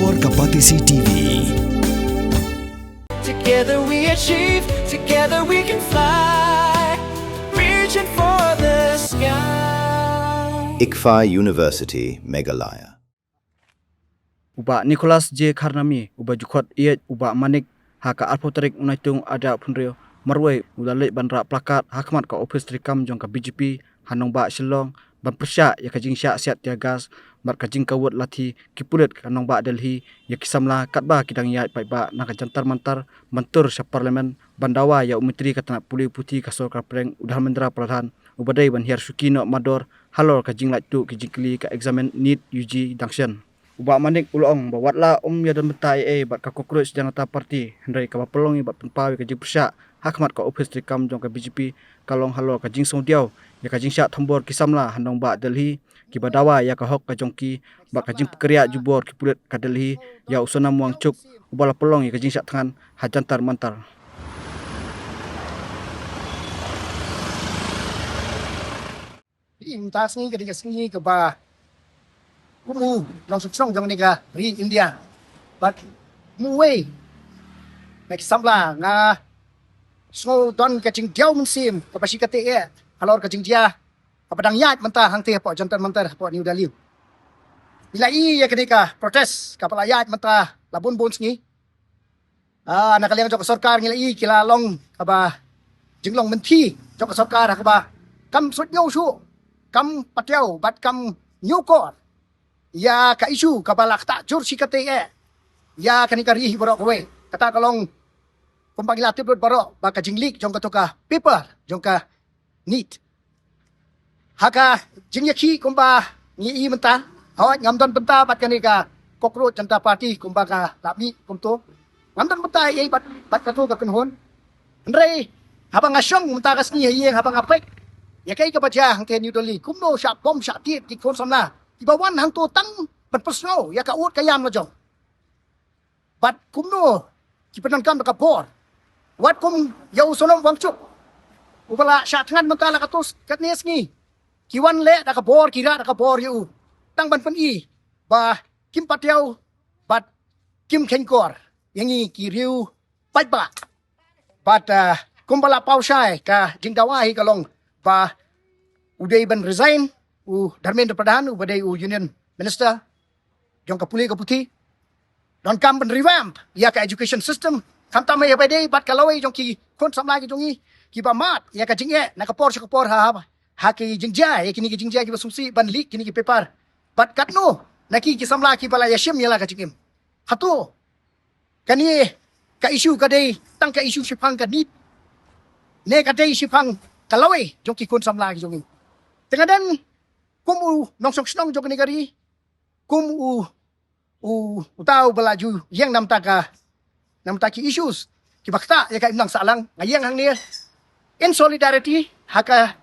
Halor Kapatisi TV. Together we achieve, together we can fly, reaching for the sky. ICFA University, Meghalaya. Uba Nicholas J. Karnami, uba Jukot Iet, uba Manik, haka Alpotarik Unaitung ada Punrio, Marway, udalik bandra plakat, hakmat ka office trikam jong ka BGP, Hanong ba Shillong, ban persya ya kajing syak siat tiagas, mat kajing kawut lati, kipulit kanong ba Delhi, ya kisamla katba kidang yat pai ba nak jantar mantar, mentur sa parlemen, bandawa ya umitri katana puli putih kasor karpreng, udah mendra pradhan, ubadai ban hiar sukino mador, halor kajing latu kijikli ka examen NEET UG Dangshan. Uba manik ulong bawatla ya dan betai bat ka cockroach janata parti hendai ka pelongi bat penpawi ka jipsya hakmat ka office trikam jong ka BGP kalong halor ka jing songdiau ya ka jing sya thambor kisamla handong ba Delhi ki badawa ya ka hok ka jongki ba ka jing pekerja jubor ki pulet ka Delhi ya usona muang cuk ubala pelong ya ka jing sya tangan hajantar mantar. Imtas ni ketika sini ke ba kumu langsung song jong nega ri India but muwe mek samla nga so don kacing diau musim kapasi kate halor kacing dia apadang yat mentah hang te po jantan mentar po New Delhi bila ya ketika protes kapal ayat mentah labun bons ni nakaliang jok sarkar ngila kila long kaba jinglong menti jok sarkar kaba kam sut yo su kam patiau bat kam nyukor ya ka isu kabalak tak jur si kate ya kanika ri borok kowe kata kalong pemanggilatif borok baka jinglik jong katoka paper jong ka NEET haka jingyaki kumba ngi menta hawat ngamdon benta bat kanika kokro janta parti kumba ka lapni kumto ngamdon benta bat katu ka kunhon andre habang asyong menta kasni yeng habang apek ya kai ka baja hang te New Delhi kumno sya bom sya ti kon samna ibawan hang tu tang berpersno ya ka ut kayam lo jong bat kumno kipenan kam ka por wat kum yau sonom wangcuk ubala sya tangan mentala katus katnes ni kiwan le da ka bor kira da ka bor yu tang ban pen i ba kim patiau bat kim kengkor yangi kiriu pai ba bat kumbala pausai ka jingdawahi kalong ba udai ban resign Dharmendra Pradhan badai Union Minister jong kapuli kaputi don kam ben revamp ya ka education system kam tamai badai bat kalawai jong ki kon samla ki jongi ki ba mat ya ka jingye na kapor ha ki jingja ya kini ki jingja ki basumsi ban lik kini ki paper bat katno naki ki samla ki bala yashim yala ka jingim hatu kani ka isu ka dei tang ka isu sipang ka NEET ne ka dei sipang kalawai jong ki kon samla ki jongi tengadan kumu nongsong snong jok negari kumu utau belaju yang nam taki issues ki bakta ya ka imlang salang ngayang hang ni in solidarity haka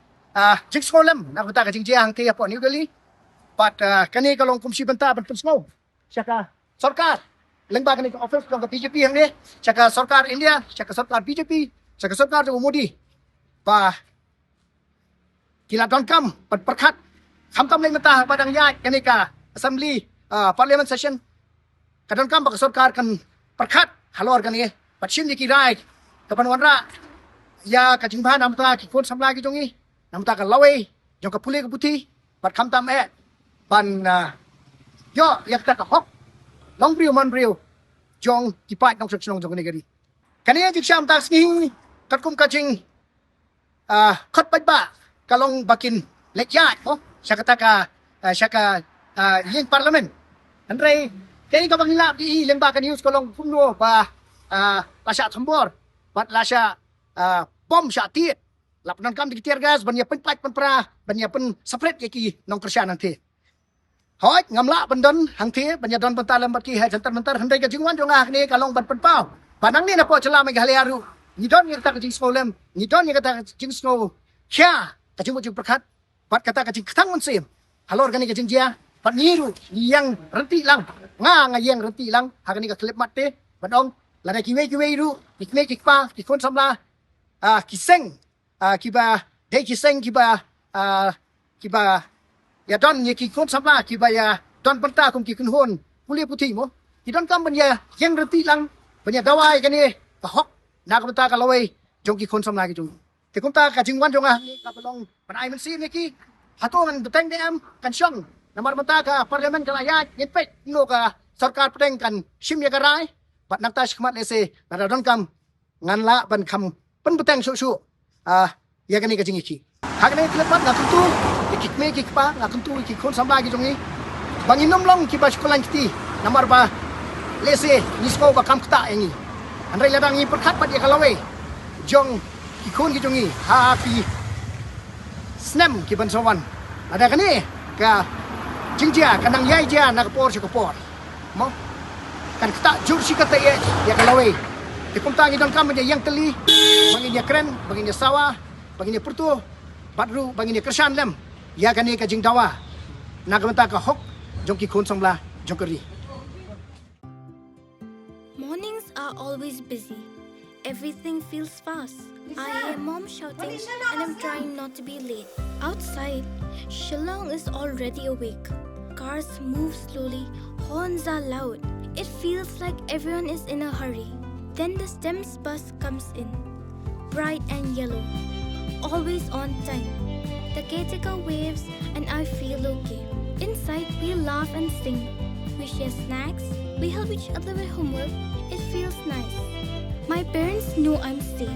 jik skolam na ka jingjang te po New Delhi but kani kalong kumsi benta ban pensmo saka sarkar lengba kani ka office ka BJP hang ni saka sarkar India saka sarkar BJP saka sarkar Modi ba kila don kam perkhat kham tam leng mata padang yat kanika assembly parliament session kadang kam bak sarkar kan perkhat halor kan ye patsin ki rai kapan wanra ya ka jingba nam ta ki kon samla ki jongi nam ta ka lawe jong ka pule ka puti pat kham tam ban yo yak ta ka hok long briu man briu jong ki pat nong song jong ni gari kan ye jiksham ta sni kat kum ka jing khat pat ba kalong bakin lekyat syaka yang parlimen andre kini ka bangila di lemba ka news kolong puno ba lasya thambor bat lasya bom sya ti lapnan kam di tiar gas banya penpat penpra banya pen separate ki nong persya nanti hoi ngamla bandon hang ti banya don pentalam bat ki ha jantar mentar handai ka jingwan jongah ni kalong ban penpau panang ni na po chala mai haliaru ni don ni ta ka jing skolem ni don ni ka jing snow kya ka jing perkhat pat kata kacing ketang musim halor kani kacing dia pat niru yang renti lang nga yang renti lang hakani ka klip mate badong lana kiwe ru ikne kikpa kikon samla kiseng kiba de kiseng kiba ya don ye kikon samla kiba ya don penta kum kikun hon kuliah putih mo Kidon kam banya yang reti lang banya dawai kan ni kahok nak benta kalawai jong ki kon som lagi jong. Te kunta ka jingwan jong ah ni ka pelong panai men si ni ki hatongan beteng dem kan syong namar benta ka parlimen ka ayat yepet no ka sarkar peteng kan sim ya karai pat nak tas khmat lese na don kam ngan la ban kham pen beteng su ya kan ni ka jing ki. Hak ni klepat nak tentu ki me ki pa nak tentu ki kon som lagi jong ni. Bang inom long ki ba sekolah kiti namar ba lese ni sko ba kam kta yang ni andai ladang ni perkat pat dia kalawai jong ki khon ki jongi ha pi snem ki ban sowan ada kan ni ka jingjia kanang yai dia nak por si ko por mo kan kta jur si kata ya kalawai di puntang idon kam dia yang teli bagi dia keren bagi dia sawah bagi dia pertu badru bagi dia kersan lem ya kan ni ka jing dawa nak benta ka hok jong ki khon somla jongkeri. Mornings are always busy. Everything feels fast. I hear mom shouting and I'm trying not to be late. Outside, Shillong is already awake. Cars move slowly, horns are loud. It feels like everyone is in a hurry. Then the STEMS bus comes in, bright and yellow, always on time. The caretaker waves and I feel okay. Inside, we laugh and sing. We share snacks. We help each other with homework. It feels nice. My parents know I'm safe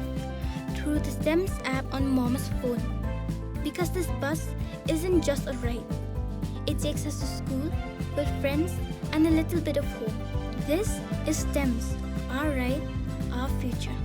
through the STEMS app on Mom's phone. Because this bus isn't just a ride. It takes us to school with friends and a little bit of hope. This is STEMS, our ride, our future.